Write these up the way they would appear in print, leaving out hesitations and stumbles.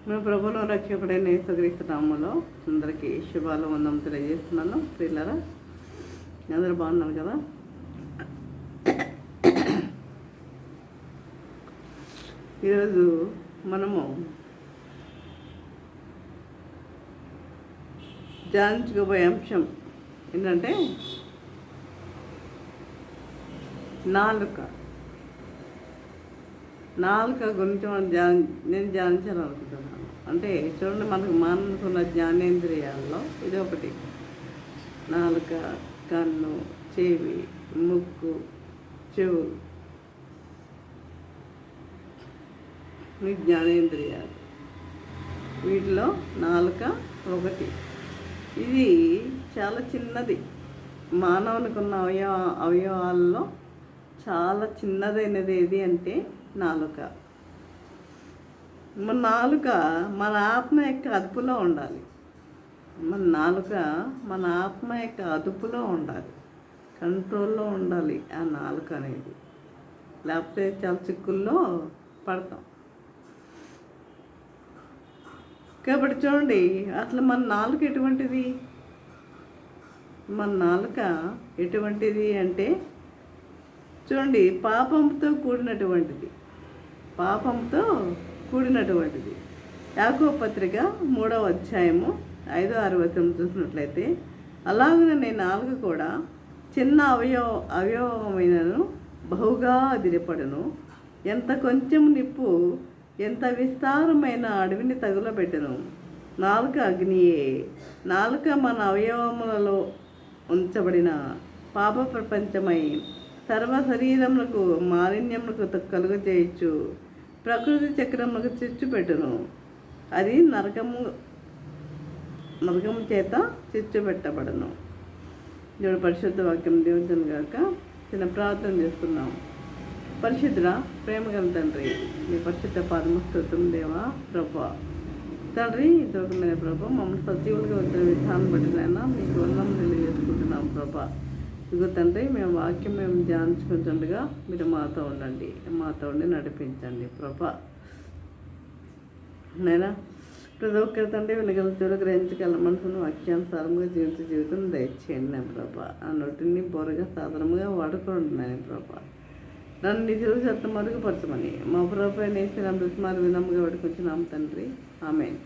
మన ప్రభువును రక్షకుడైన యేసుక్రీస్తు నామములో అందరికీ శుభాలు వందనం తెలియజేస్తున్నాను. ప్రియులారా, అందరూ బాగున్నారు కదా? ఈరోజు మనము ధ్యానించుకోబోయే అంశం ఏంటంటే నాలుక గురించి నేను ధ్యానించాలనుకుంటున్నాను. అంటే చూడండి, మనకు మానవుకున్న జ్ఞానేంద్రియాల్లో ఇది ఒకటి. నాలుక, కన్ను, చెవి, ముక్కు, చెవు, ఈ జ్ఞానేంద్రియాలు. వీటిలో నాలుక ఒకటి. ఇది చాలా చిన్నది. మానవునికి ఉన్న అవయవాల్లో చాలా చిన్నదైనది ఏది అంటే నాలుక. మన నాలుక మన ఆత్మ యొక్క అదుపులో ఉండాలి. మన ఆత్మ యొక్క అదుపులో ఉండాలి, కంట్రోల్లో ఉండాలి ఆ నాలుక అనేది. లేకపోతే చాలా చిక్కుల్లో పడతాం. కాబట్టి చూడండి, అసలు మన నాలుక ఎటువంటిది? మన నాలుక ఎటువంటిది అంటే చూడండి, పాపంతో కూడినటువంటిది. యాకోబు పత్రిక 3వ అధ్యాయము 5-6 వచనం చూసినట్లయితే, అలాగనే నీ నాలుక కూడా చిన్న అవయవమైనను బహుగా అదిరిపడును. ఎంత కొంచెం నిప్పు ఎంత విస్తారమైన అడవిని తగులబెట్టను. నాలుక అగ్నియే. నాలుక మన అవయవములలో ఉంచబడిన పాప ప్రపంచమై సర్వ శరీరములకు మాలిన్యములకు కలుగజేయచ్చు. ప్రకృతి చక్రములకు చిచ్చు పెట్టును. అది నరకము చేత చిచ్చు పెట్టబడును. దేవుడు పరిశుద్ధ వాక్యం దీవించను గాక. చిన్న ప్రార్థన చేసుకున్నాం. పరిశుద్ధుడా, ప్రేమగల తండ్రి, నీ పరిశుద్ధ పాదముస్తోత్రం దేవా. ప్రభా తండ్రి, ఇంతవరకుమైన ప్రభా, మమ్మల్ని సజీవులుగా వచ్చిన విధానం బట్టినైనా మీకు వందనం తెలియజేసుకుంటున్నాం ప్రభా. ఇదిగో తండ్రి, మేము ధ్యానించుకుంటుండగా మీరు మాతో ఉండి నడిపించండి ప్రభా. నైనా ప్రతి ఒక్కరి తండ్రి వెనగల చెడు గ్రహించగల మనసును వాక్యానుసారంగా జీవితం దయచేయండి నా ప్రభా. ఆ నోటిని బోరగా సాధారణంగా వాడుకోండి నాయన ప్రభా. నన్ను నీ తెలుగు చట్టం మరుగుపరచమని మా ప్రభు నేసిన మృతిమారు వినమ్ముగా వాడుకొచ్చినాం తండ్రి. ఆమేన్.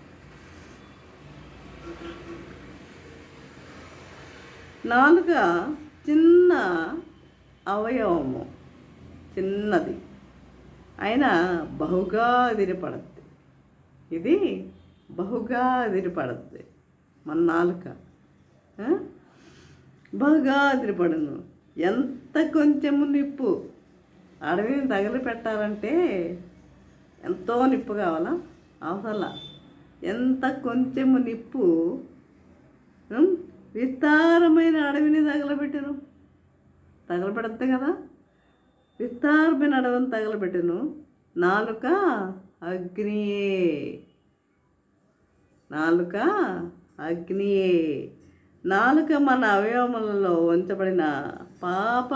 నాలుక చిన్న అవయవము, చిన్నది అయినా బహుగా అదిరిపడద్ది. ఇది బహుగా అదిరిపడద్ది. మన నాలుక బహుగా అదిరిపడను. ఎంత కొంచెము నిప్పు అడవిని తగిలి పెట్టాలంటే ఎంతో నిప్పు కావాలా? అవసరంలా. ఎంత కొంచెము నిప్పు విస్తారమైన అడవిని తగలబెడద్దు కదా. విస్తారమైన అడవిని తగలబెట్టను. నాలుక అగ్నియే. నాలుక మన అవయవములలో ఉంచబడిన పాప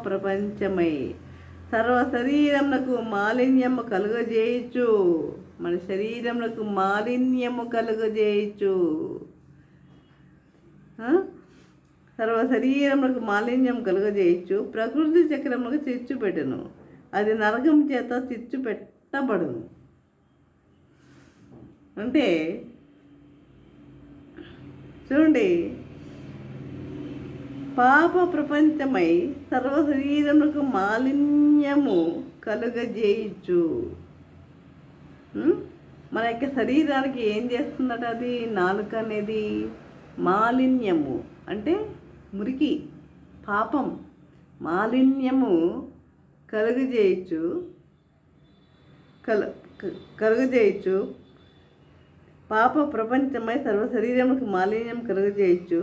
ప్రపంచమై సర్వ శరీరమునకు మాలిన్యము కలుగజేయచ్చు. మన శరీరమునకు మాలిన్యము కలుగజేయచ్చు. సర్వ శరీరమునకు మాలిన్యం కలుగజేయచ్చు. ప్రకృతి చక్రములకు చిచ్చు పెట్టును. అది నరకం చేత చిచ్చు పెట్టబడును. అంటే చూడండి, పాప ప్రపంచమై సర్వ శరీరములకు మాలిన్యము కలుగజేయచ్చు. మన యొక్క శరీరానికి ఏం చేస్తుందట? అది నాలుక అనేది మాలిన్యము అంటే మురికి, పాపం, మాలిన్యము కలుగజేయచ్చు. పాప ప్రపంచమై సర్వ శరీరములకు మాలిన్యం కలుగజేయచ్చు.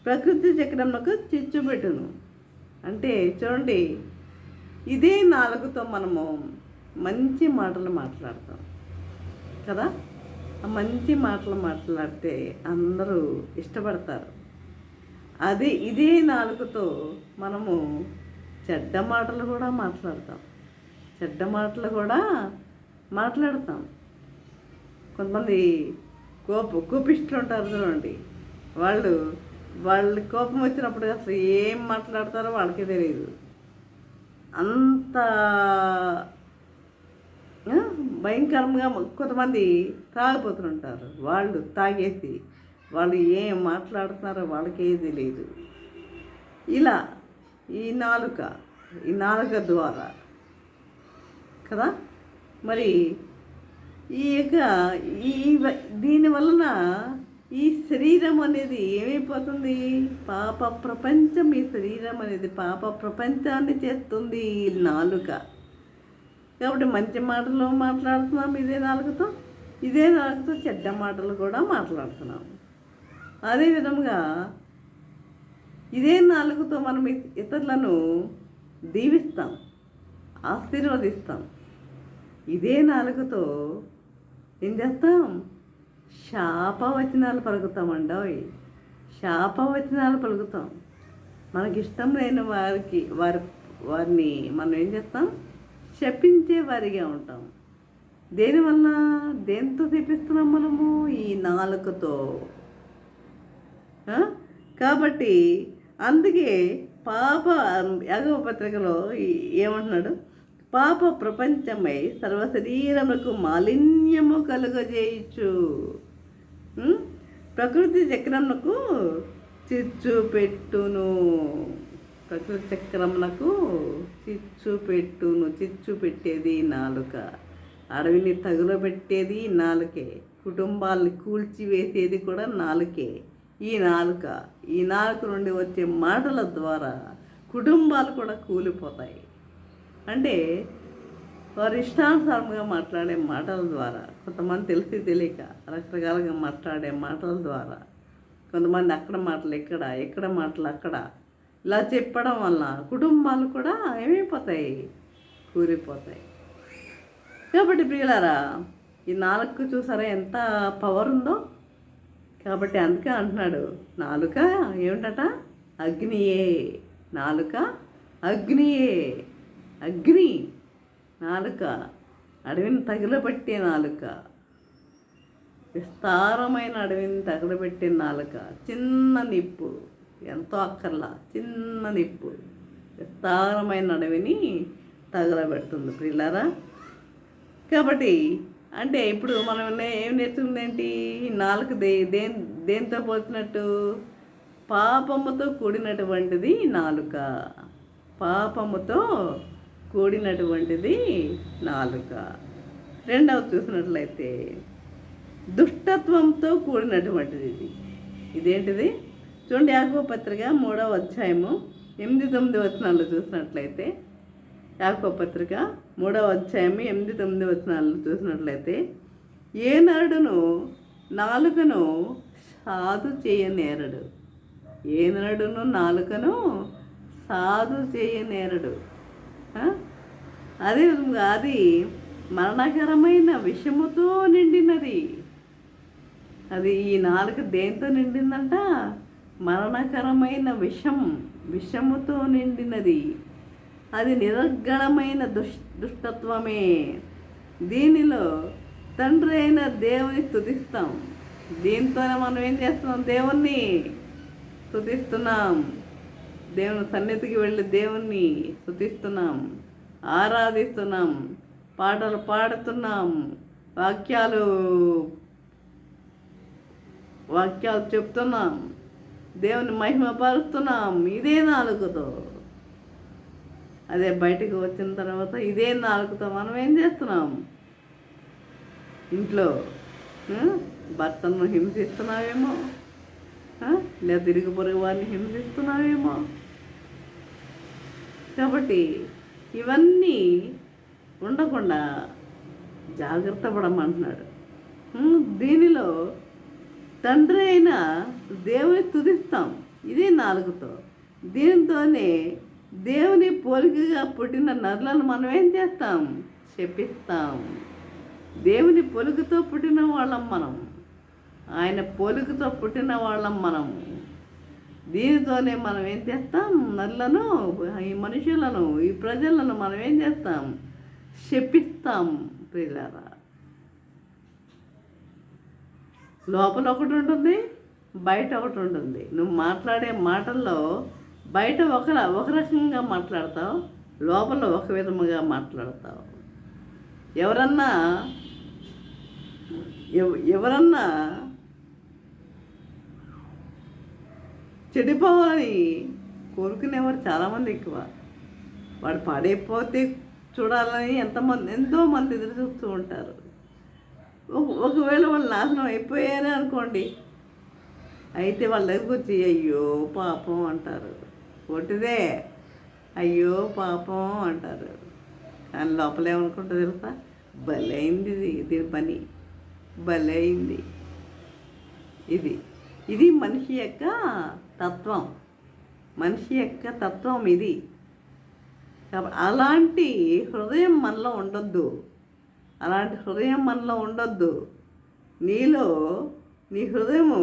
ప్రకృతి చక్రములకు చిచ్చు పెట్టును. అంటే చూడండి, ఇదే నాలుగుతో మనము మంచి మాటలు మాట్లాడతాం కదా. ఆ మంచి మాటలు మాట్లాడితే అందరూ ఇష్టపడతారు. ఇదే నాలుగుతో మనము చెడ్డ మాటలు కూడా మాట్లాడతాం. చెడ్డ మాటలు కూడా మాట్లాడతాం. కొంతమంది కోపిష్ఠులు ఉంటారు చూడండి, వాళ్ళు కోపం వచ్చినప్పుడు అసలు ఏం మాట్లాడతారో వాళ్ళకే తెలియదు. అంత భయంకరంగా కొంతమంది తాగిపోతుంటారు. వాళ్ళు తాగేసి వాళ్ళు ఏం మాట్లాడుతున్నారో వాళ్ళకే తెలియదు. ఇలా ఈ నాలుక ద్వారా కదా మరి దీని వలన ఈ శరీరం అనేది ఏమైపోతుంది? పాప ప్రపంచం. ఈ శరీరం అనేది పాప ప్రపంచాన్ని చేస్తుంది ఈ నాలుక. కాబట్టి మంచి మాటలు మాట్లాడుతున్నాం ఇదే నాలుకతో చెడ్డ మాటలు కూడా మాట్లాడుతున్నాం. అదేవిధంగా ఇదే నాలుకతో మనం ఇతరులను దీవిస్తాం, ఆశీర్వదిస్తాం. ఇదే నాలుకతో ఏం చేస్తాం? శాపవచనాలు పలుకుతామండోయ్. శాపవచనాలు పలుకుతాం. మనకిష్టం లేని వారిని మనం ఏం చేస్తాం? శపించే వారిగా ఉంటాం. దేనివల్ల? దేంతో శపిస్తున్నాం మనము? ఈ నాలుకతో. కాబట్టి అందుకే యాకోబు పత్రికలో ఏమంటున్నాడు? పాప ప్రపంచమై సర్వశరీరములకు మాలిన్యము కలుగజేయచ్చు, ప్రకృతి చక్రమునకు చిచ్చు పెట్టును. ప్రకృతి చక్రమునకు చిచ్చు పెట్టేది నాలుక. అడవిని తగులబెట్టేది నాలుకే. కుటుంబాలని కూల్చివేసేది కూడా నాలుకే. ఈ నాలుక నుండి వచ్చే మాటల ద్వారా కుటుంబాలు కూడా కూలిపోతాయి. అంటే వారి ఇష్టానుసారంగా మాట్లాడే మాటల ద్వారా, కొంతమంది తెలిసి తెలియక రకరకాలుగా మాట్లాడే మాటల ద్వారా, కొంతమంది అక్కడ మాటలు ఎక్కడ మాటలు అక్కడ, ఇలా చెప్పడం వల్ల కుటుంబాలు కూడా ఏమైపోతాయి? కూలిపోతాయి. కాబట్టి ప్రియులారా, ఈ నాలుగు చూసారా ఎంత పవర్ ఉందో? కాబట్టి అందుకే అంటున్నాడు, నాలుక ఏమిటట? అగ్నియే. నాలుక అగ్ని. నాలుక అడవిని తగిలబెట్టే నాలుక, విస్తారమైన అడవిని తగిలబెట్టే నాలుక. చిన్న నిప్పు, ఎంతో అక్కర్లా, చిన్న నిప్పు విస్తారమైన అడవిని తగలబెడుతుంది ప్రియులారా. కాబట్టి అంటే ఇప్పుడు మనం ఏం నేర్చుకుందేంటి? నాలుక దేంతో పోతున్నట్టు? పాపముతో కూడినటువంటిది నాలుక. పాపముతో కూడినటువంటిది నాలుక. రెండవది చూసినట్లయితే దుష్టత్వంతో కూడినటువంటిది ఇదేంటిది? చూడండి, యాకోబు పత్రిక 3వ అధ్యాయము 8-9 వచనాల్లో చూసినట్లయితే, యాకోబు పత్రిక 3వ అధ్యాయము 8-9 వచనాల్లో చూసినట్లయితే, ఏ నరుడును నాలుకను సాధు చేయనేరడు. ఏ నరుడును నాలుకను సాధు చేయనేరడు. అదేవిధంగా అది మరణకరమైన విషముతో నిండినది. అది ఈ నాలుక దేంతో నిండిందంట? మరణకరమైన విషముతో నిండినది. అది నిరర్గళమైన దుష్టత్వమే. దీనిలో తండ్రి అయిన దేవుని స్తుతిస్తాం. దీంతోనే మనం ఏం చేస్తున్నాం? దేవుణ్ణి స్తుతిస్తున్నాం. దేవుని సన్నిధికి వెళ్ళి దేవుణ్ణి స్తుతిస్తున్నాం, ఆరాధిస్తున్నాం, పాటలు పాడుతున్నాం, వాక్యాలు చెప్తున్నాం, దేవుని మహిమపరుస్తున్నాం ఇదే నాలుకతో. అదే బయటకు వచ్చిన తర్వాత ఇదే నాలుకతో మనం ఏం చేస్తున్నాం? ఇంట్లో భర్తను హింసిస్తున్నావేమో, లేదా తిరిగి పొరుగు వారిని హింసిస్తున్నావేమో. కాబట్టి ఇవన్నీ ఉండకుండా జాగ్రత్త పడమంటున్నాడు. దీనిలో తండ్రి అయిన దేవుని స్తుతిస్తాం ఇదే నాలుగుతో. దీనితోనే దేవుని పోలికగా పుట్టిన నరులను మనం ఏం చేస్తాం? శపిస్తాం. దేవుని పోలికతో పుట్టిన వాళ్ళం మనం, ఆయన పోలికతో పుట్టిన వాళ్ళం మనం. దీనితోనే మనం ఏం చేస్తాం? నరులను, ఈ మనుషులను, ఈ ప్రజలను మనం ఏం చేస్తాం? శపిస్తాం ప్రియులారా. లోపల ఒకటి ఉంటుంది, బయట ఒకటి ఉంటుంది. నువ్వు మాట్లాడే మాటల్లో బయట ఒక రకంగా మాట్లాడతావు, లోపల ఒక విధముగా మాట్లాడతావు. ఎవరన్నా చెడిపోవాలని కోరుకునేవారు చాలామంది ఎక్కువ. వాడు పాడైపోతే చూడాలని ఎంతోమంది ఎదురు చూస్తూ ఉంటారు. ఒకవేళ వాళ్ళు నాశనం అయిపోయారే అనుకోండి, అయితే వాళ్ళ దగ్గరికి వచ్చి అయ్యో పాపం అంటారు. ఒకటిదే అయ్యో పాపం అంటారు. కానీ లోపల ఏమనుకుంటుంది తెలుసా? భలే అయింది దీని పని, భలే అయింది. ఇది మనిషి యొక్క తత్వం, మనిషి యొక్క తత్వం ఇది. కాబట్టి అలాంటి హృదయం మనలో ఉండొద్దు, అలాంటి హృదయం మనలో ఉండొద్దు. నీ హృదయము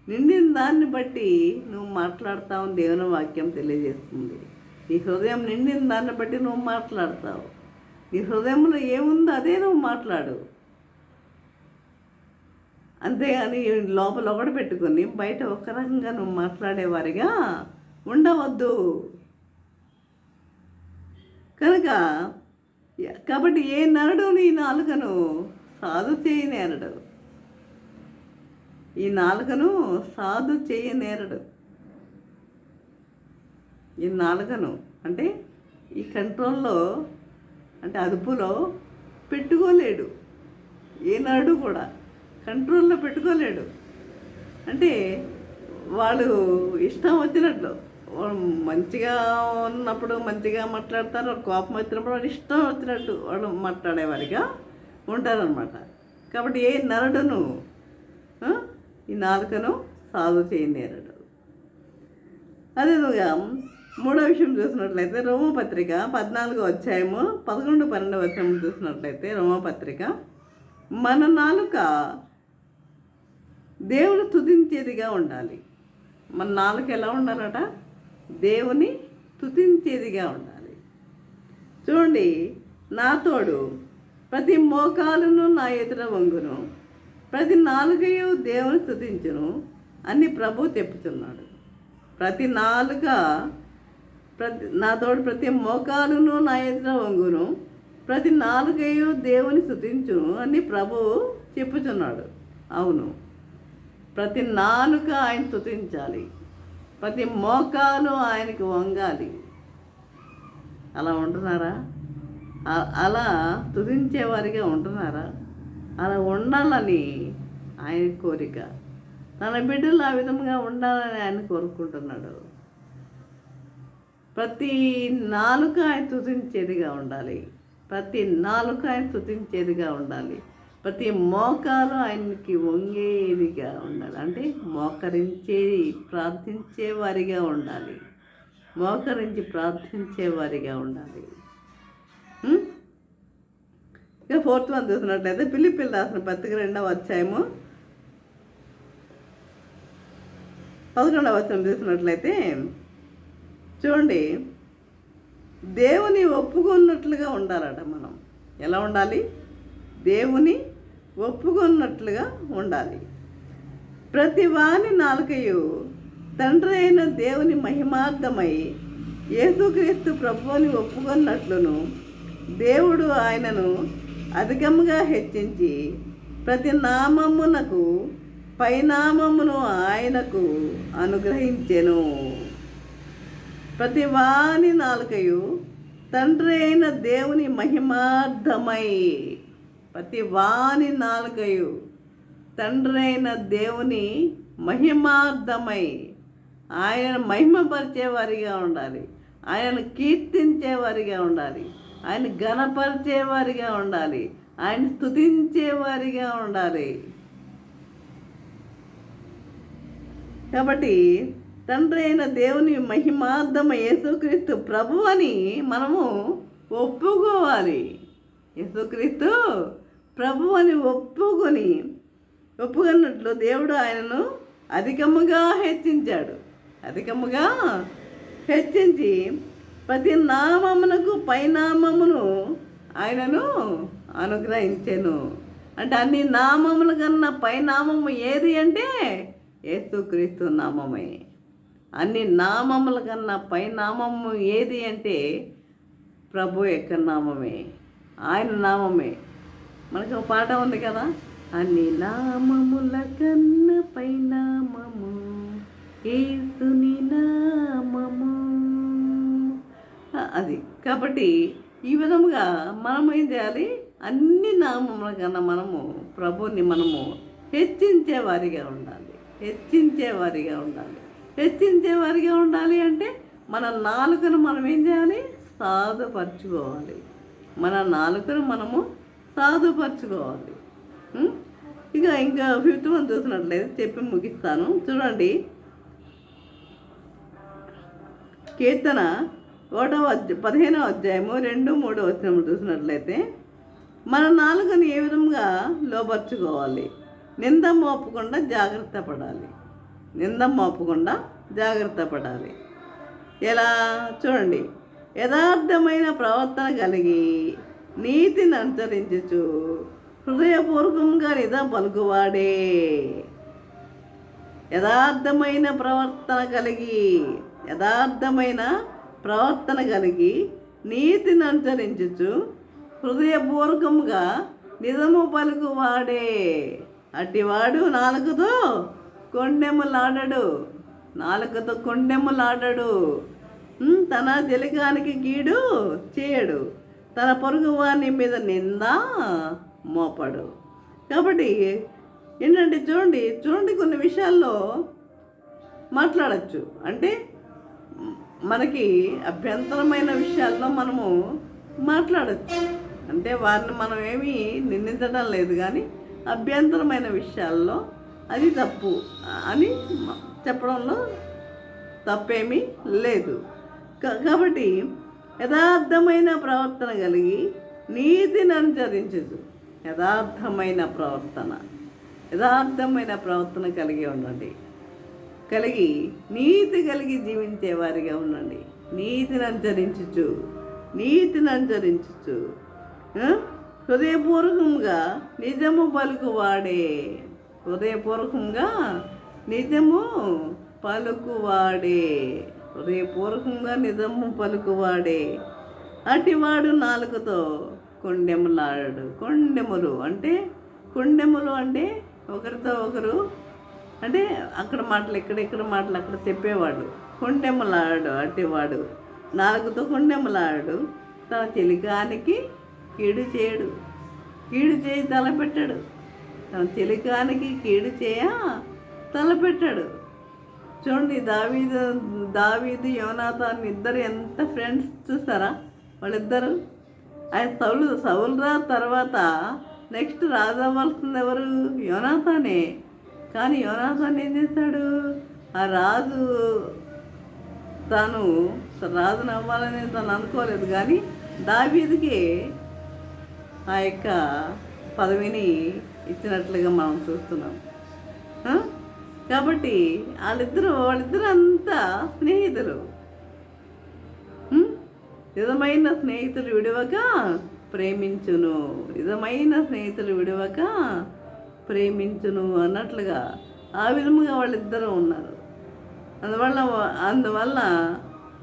నిండిన దాన్ని బట్టి నువ్వు మాట్లాడతావు. దేవుని వాక్యం తెలియజేస్తుంది. నీ హృదయం నిండిన దాన్ని బట్టి నువ్వు మాట్లాడతావు. నీ హృదయంలో ఏముందో అదే నువ్వు మాట్లాడు. అంతేగాని లోపల ఒకటి పెట్టుకొని బయట ఒక రకంగా నువ్వు మాట్లాడేవారిగా ఉండవద్దు. కాబట్టి ఏ నరుడు నీ నాలుకను సాధు చేయనేరడు, ఈ నాలుకను సాధు చేయనేరడు. ఈ నాలుకను అంటే ఈ కంట్రోల్లో అంటే అదుపులో పెట్టుకోలేడు. ఏ నరుడు కూడా కంట్రోల్లో పెట్టుకోలేడు. అంటే వాళ్ళు ఇష్టం వచ్చినట్లు మంచిగా ఉన్నప్పుడు మంచిగా మాట్లాడతారు, కోపం వచ్చినప్పుడు వాళ్ళు ఇష్టం వచ్చినట్టు వాళ్ళు మాట్లాడేవారిగా ఉంటారనమాట. కాబట్టి ఏ నరుడును ఈ నాలుకను సాధు చేయనేరడు. అదేవిధంగా మూడో విషయం చూసినట్లయితే రోమపత్రిక 14వ అధ్యాయము 11-12 వచనం చూసినట్లయితే రోమపత్రిక, మన నాలుక దేవుని స్తుతించేదిగా ఉండాలి. మన నాలుక ఎలా ఉండాలట? దేవుని స్తుతించేదిగా ఉండాలి. చూడండి, నా తోడు ప్రతి మోకాలును నా ఎదుట వంగును, ప్రతి నాలుకయు దేవుని స్తుతించును అని ప్రభు చెప్పుతున్నాడు. నా తోడు ప్రతి మోకాలును నా ఎదుట వంగును, ప్రతి నాలుకయు దేవుని స్తుతించును అని ప్రభు చెప్పుచున్నాడు. అవును, ప్రతి నాలుక ఆయన స్తుతించాలి, ప్రతి మోకాలు ఆయనకి వంగాలి. అలా ఉంటున్నారా? అలా స్తుతించేవారిగా ఉంటున్నారా? అలా ఉండాలని ఆయన కోరిక. తన బిడ్డలు ఆ విధంగా ఉండాలని ఆయన కోరుకుంటున్నాడు. ప్రతి నాలుక ఆయన స్తుతించేదిగా ఉండాలి, ప్రతి నాలుక ఆయన స్తుతించేదిగా ఉండాలి, ప్రతి మోకాలు ఆయనకి వంగేదిగా ఉండాలి. అంటే మోకరించేది ప్రార్థించేవారిగా ఉండాలి, మోకరించి ప్రార్థించేవారిగా ఉండాలి. ఇక 4th వన్ చూసినట్లయితే ఫిలిప్పీయులు రాసిన పత్రిక 2వ అధ్యాయము 11వ వచనం చూసినట్లయితే చూడండి, దేవుని ఒప్పుకున్నట్లుగా ఉండాలట. మనం ఎలా ఉండాలి? దేవుని ఒప్పుకున్నట్లుగా ఉండాలి. ప్రతి వాని నాలుకయు తండ్రి అయిన దేవుని మహిమార్థమై యేసుక్రీస్తు ప్రభువుని ఒప్పుకున్నట్లును దేవుడు ఆయనను అధికముగా హెచ్చించి ప్రతి నామమునకు పైనామమును ఆయనకు అనుగ్రహించెను. ప్రతి వాని నాలుకయు తండ్రి అయిన దేవుని మహిమార్థమై, ప్రతి వాని నాలుకయు తండ్రి అయిన దేవుని మహిమార్థమై ఆయన మహిమపరిచేవారిగా ఉండాలి, ఆయనను కీర్తించేవారిగా ఉండాలి, ఆయన ఘనపరిచేవారిగా ఉండాలి, ఆయన స్తుతించేవారిగా ఉండాలి. కాబట్టి తండ్రి అయిన దేవుని మహిమార్థమ యేసుక్రీస్తు ప్రభు అని మనము ఒప్పుకోవాలి. యేసుక్రీస్తు ప్రభు అని ఒప్పుకున్నట్లు దేవుడు ఆయనను అధికముగా హెచ్చించాడు. అధికముగా హెచ్చించి ప్రతి నామమునకు పైనామమును ఆయనను అనుగ్రహించెను. అంటే అన్ని నామముల కన్నా పై నామము ఏది అంటే యేసుక్రీస్తు నామమే. అన్ని నామముల కన్నా పై నామము ఏది అంటే ప్రభు యొక్క నామమే, ఆయన నామమే. మనకు ఒక పాట ఉంది కదా, అన్ని నామముల కన్నా పై నామము యేసుని నామము. అది కాబట్టి ఈ విధముగా మనం ఏం చేయాలి, అన్ని నామముల కన్నా మనము ప్రభుని మనము హెచ్చించేవారిగా ఉండాలి. హెచ్చించేవారిగా ఉండాలి అంటే మన నాలుకను మనం ఏం చేయాలి, సాధుపరచుకోవాలి. మన నాలుకను మనము సాధుపరచుకోవాలి. ఇంకా 5th వన్ చూసినట్లయితే చెప్పి ముగిస్తాను. చూడండి, కీర్తన 15వ అధ్యాయము 2-3 వచనములు చూసినట్లయితే మన నాలుకను ఏ విధంగా లోపరుచుకోవాలి, నింద మోపకుండా జాగ్రత్త పడాలి. ఎలా చూడండి, యథార్థమైన ప్రవర్తన కలిగి నీతిని అనుసరించు హృదయపూర్వకంగా నిజం పలుకువాడే. యథార్థమైన ప్రవర్తన కలిగి నీతిని అనుసరించు హృదయపూర్వకంగా నిజము పలుకువాడే. అట్టివాడు నాలుకతో కొండెములాడడు, తన జలికానికి కీడు చేయడు, తన పొరుగు వారి మీద నింద మోపడు. కాబట్టి ఏంటంటే చూడండి కొన్ని విషయాల్లో మాట్లాడచ్చు. అంటే మనకి అభ్యంతరమైన విషయాల్లో మనము మాట్లాడచ్చు. అంటే వారిని మనం ఏమీ నిందించడం లేదు, కానీ అభ్యంతరమైన విషయాల్లో అది తప్పు అని చెప్పడంలో తప్పేమీ లేదు. కాబట్టి యథార్థమైన ప్రవర్తన కలిగి నీతిని అనుసరించు. యథార్థమైన ప్రవర్తన కలిగి ఉండండి. నీతి కలిగి జీవించే వారిగా ఉండండి. నీతిని అనుసరించు హృదయపూర్వకంగా నిజము పలుకువాడే. అటివాడు నాలుకతో కొండెములు అంటే ఒకరితో ఒకరు, అంటే అక్కడ మాటలు ఇక్కడ మాటలు అక్కడ చెప్పేవాడు. కొండెములాడు అటివాడు నాలుకతో కొండెములాడు, తన చెలికానికి కీడు చేయి తలపెట్టాడు. తన చెలికానికి కీడు చేయ తలపెట్టాడు. చూడండి, దావీదు యోనాతాన్ ఇద్దరు ఎంత ఫ్రెండ్స్ చూస్తారా వాళ్ళిద్దరు. ఆయన సౌలు తర్వాత నెక్స్ట్ రాజు అవ్వాల్సింది ఎవరు, యోనాతానే. కానీ యోనాతాన్ ఏం చేశాడు, ఆ రాజు రాజును అవ్వాలని తను అనుకోలేదు, కానీ దావీదుకి ఆ యొక్క పదవిని ఇచ్చినట్లుగా మనం చూస్తున్నాం. కాబట్టి వాళ్ళిద్దరు అంతా స్నేహితులు. నిజమైన స్నేహితులు విడవక ప్రేమించును అన్నట్లుగా ఆ విధముగా వాళ్ళిద్దరూ ఉన్నారు. అందువల్ల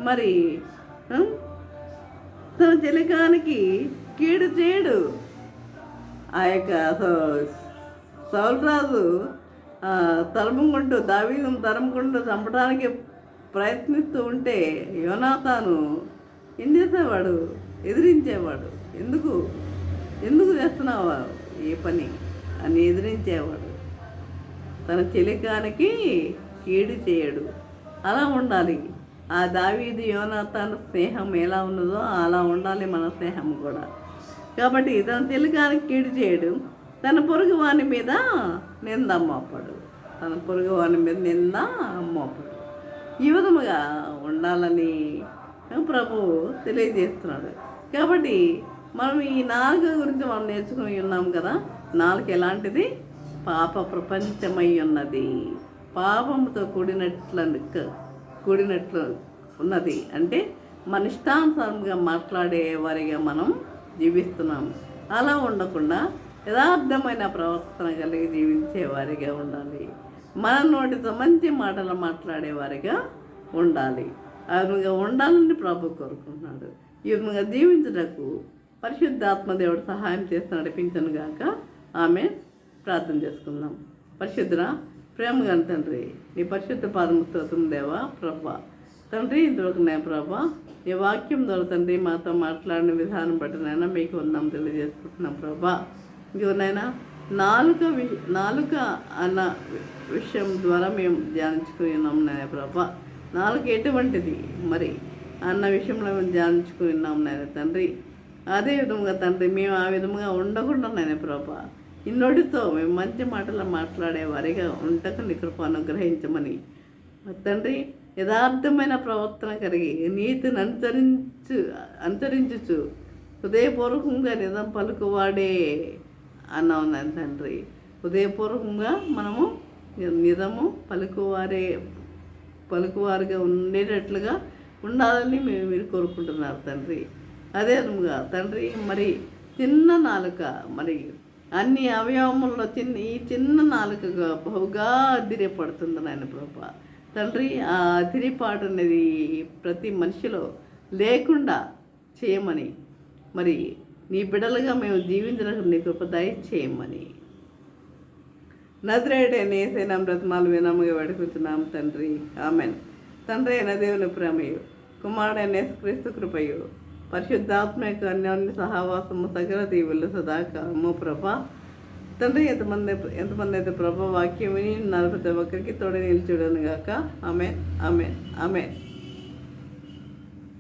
మరి తన చెలికానికి కీడు చేయడు. ఆ యొక్క సౌలురాజు దావీదును తరుముకుంటూ చంపడానికి ప్రయత్నిస్తూ ఉంటే యోనాతాను ఏం చేసేవాడు, ఎదిరించేవాడు. ఎందుకు చేస్తున్నావా ఏ పని అని ఎదిరించేవాడు. తన చెలికానికి కీడు చేయడు. అలా ఉండాలి. ఆ దావీదు యోనాతాను స్నేహం ఎలా ఉన్నదో అలా ఉండాలి మన స్నేహం కూడా. కాబట్టి తన చెలికానికి కీడు చేయడు, తన పొరుగు వాని మీద నింద మోపడు. ఈ విధముగా ఉండాలని ప్రభువు తెలియజేస్తున్నాడు. కాబట్టి మనం ఈ నాలుక గురించి మనం నేర్చుకుని ఉన్నాం కదా. నాలుక ఎలాంటిది, పాప ప్రపంచమై ఉన్నది, పాపముతో కూడినట్లు ఉన్నది. అంటే మన ఇష్టానుసారంగా మాట్లాడే వారిగా మనం జీవిస్తున్నాం. అలా ఉండకుండా యథార్థమైన ప్రవర్తన కలిగి జీవించే వారిగా ఉండాలి. మన నోటితో మంచి మాటలు మాట్లాడేవారిగా ఉండాలి. ఆ విధంగా ఉండాలని ప్రభు కోరుకుంటున్నాడు. ఈ విధంగా జీవించటకు పరిశుద్ధాత్మదేవుడు సహాయం చేసి నడిపించను గాక. ఆమె ప్రార్థన చేసుకుందాం. పరిశుద్ధ ప్రేమగా తండ్రి, నీ పరిశుద్ధ పాదము స్తోత్రం దేవా ప్రభా. తండ్రి ఇంతవరకు నేను ప్రభా నీ వాక్యం ద్వారా తండ్రి మాతో మాట్లాడిన విధానం బట్టి నైనా మీకు ఉన్నాం తెలియజేసుకుంటున్నాం ప్రభా. ఇంకోనైనా నాలుక అన్న విషయం ద్వారా మేము ధ్యానించుకుని ఉన్నాం నాయన ప్రభా. నాలుక ఎటువంటిది మరి అన్న విషయంలో మేము ధ్యానించుకుని ఉన్నాం నాయన తండ్రి. అదే విధంగా తండ్రి మేము ఆ విధంగా ఉండకుండా నాయన ప్రభా ఇన్నోటితో మేము మంచి మాటలు మాట్లాడే వారిగా ఉండక నీ కృప అనుగ్రహించమని తండ్రి. యథార్థమైన ప్రవర్తన కలిగి నీతిని అనుసరించుచు హృదయపూర్వకంగా నిజం పలుకువాడే అన్నావు నాయన తండ్రి. హృదయపూర్వకంగా మనము నిజము పలుకువారుగా ఉండేటట్లుగా ఉండాలని మీరు కోరుకుంటున్నారు తండ్రి. అదే విధంగా తండ్రి మరి చిన్న నాలుక మరి అన్ని అవయవముల్లో ఈ చిన్న నాలుకగా బహుగా అదిరిపడుతుంది నాయన ప్రభా తండ్రి. ఆ అదిరిపాటు అనేది ప్రతి మనిషిలో లేకుండా చేయమని మరి నీ బిడ్డలుగా మేము జీవించడానికి నీ కృప దయచేయమని నజరేయుడైన యేసయ్య బ్రతమాలు వినముగా వేడుకుంటున్నాం తండ్రి. ఆమెన్. తండ్రి అయిన దేవుని ప్రేమయు, కుమారుడైన యేసుక్రీస్తు కృపయు, పరిశుద్ధాత్మ యొక్క అన్యోన్య సహవాసము సకల దీవులు సదాకాలము ప్రభా. తండ్రి ఎంతమంది అయితే ప్రభా వాక్యం విని ప్రతి ఒక్కరికి తోడు నిలిచుడను గాక. Amen, amen, amen.